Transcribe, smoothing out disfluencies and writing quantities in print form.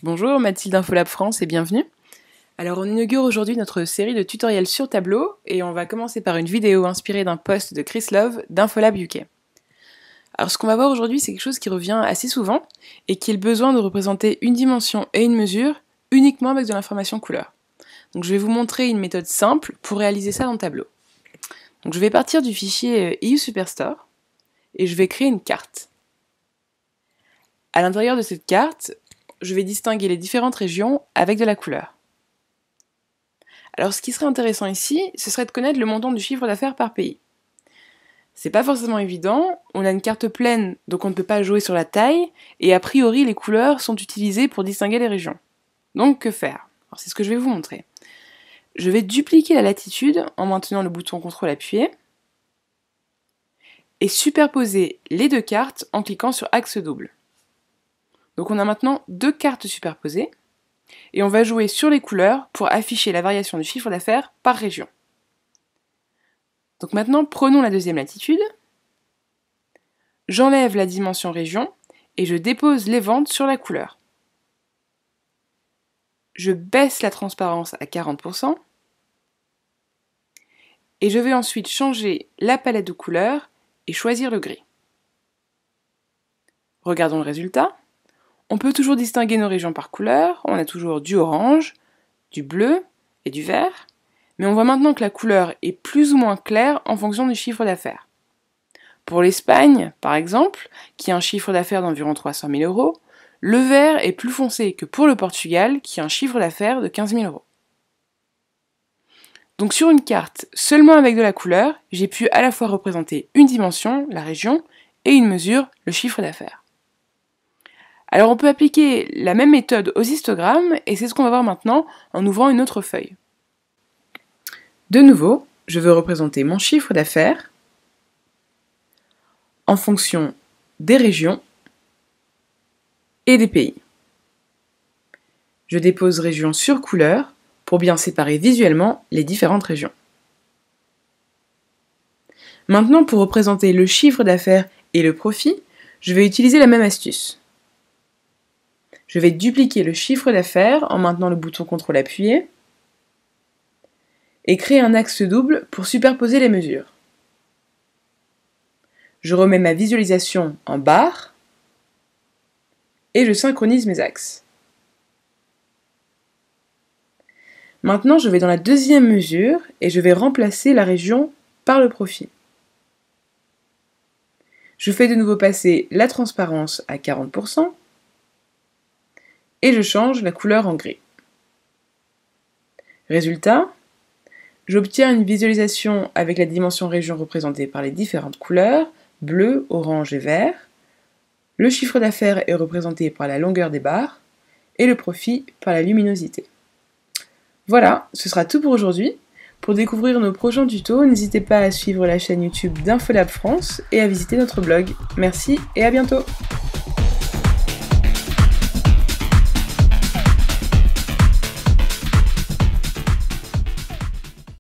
Bonjour, Mathilde d'Infolab France et bienvenue. Alors on inaugure aujourd'hui notre série de tutoriels sur tableau et on va commencer par une vidéo inspirée d'un post de Chris Love d'Infolab UK. Alors ce qu'on va voir aujourd'hui c'est quelque chose qui revient assez souvent et qui est le besoin de représenter une dimension et une mesure uniquement avec de l'information couleur. Donc je vais vous montrer une méthode simple pour réaliser ça dans le tableau. Donc je vais partir du fichier EU Superstore et je vais créer une carte. À l'intérieur de cette carte, je vais distinguer les différentes régions avec de la couleur. Alors ce qui serait intéressant ici, ce serait de connaître le montant du chiffre d'affaires par pays. C'est pas forcément évident, on a une carte pleine, donc on ne peut pas jouer sur la taille, et a priori les couleurs sont utilisées pour distinguer les régions. Donc que faire? Alors c'est ce que je vais vous montrer. Je vais dupliquer la latitude en maintenant le bouton CTRL appuyé, et superposer les deux cartes en cliquant sur axe double. Donc on a maintenant deux cartes superposées, et on va jouer sur les couleurs pour afficher la variation du chiffre d'affaires par région. Donc maintenant, prenons la deuxième latitude, j'enlève la dimension région, et je dépose les ventes sur la couleur. Je baisse la transparence à 40%, et je vais ensuite changer la palette de couleurs et choisir le gris. Regardons le résultat. On peut toujours distinguer nos régions par couleur, on a toujours du orange, du bleu et du vert, mais on voit maintenant que la couleur est plus ou moins claire en fonction du chiffre d'affaires. Pour l'Espagne, par exemple, qui a un chiffre d'affaires d'environ 300 000 €, le vert est plus foncé que pour le Portugal, qui a un chiffre d'affaires de 15 000 €. Donc sur une carte, seulement avec de la couleur, j'ai pu à la fois représenter une dimension, la région, et une mesure, le chiffre d'affaires. Alors on peut appliquer la même méthode aux histogrammes, et c'est ce qu'on va voir maintenant en ouvrant une autre feuille. De nouveau, je veux représenter mon chiffre d'affaires en fonction des régions et des pays. Je dépose région sur couleur pour bien séparer visuellement les différentes régions. Maintenant, pour représenter le chiffre d'affaires et le profit, je vais utiliser la même astuce. Je vais dupliquer le chiffre d'affaires en maintenant le bouton CTRL appuyé et créer un axe double pour superposer les mesures. Je remets ma visualisation en barre et je synchronise mes axes. Maintenant, je vais dans la deuxième mesure et je vais remplacer la région par le profit. Je fais de nouveau passer la transparence à 40%. Et je change la couleur en gris. Résultat, j'obtiens une visualisation avec la dimension région représentée par les différentes couleurs, bleu, orange et vert. Le chiffre d'affaires est représenté par la longueur des barres et le profit par la luminosité. Voilà, ce sera tout pour aujourd'hui. Pour découvrir nos prochains tutos, n'hésitez pas à suivre la chaîne YouTube d'Infolab France et à visiter notre blog. Merci et à bientôt!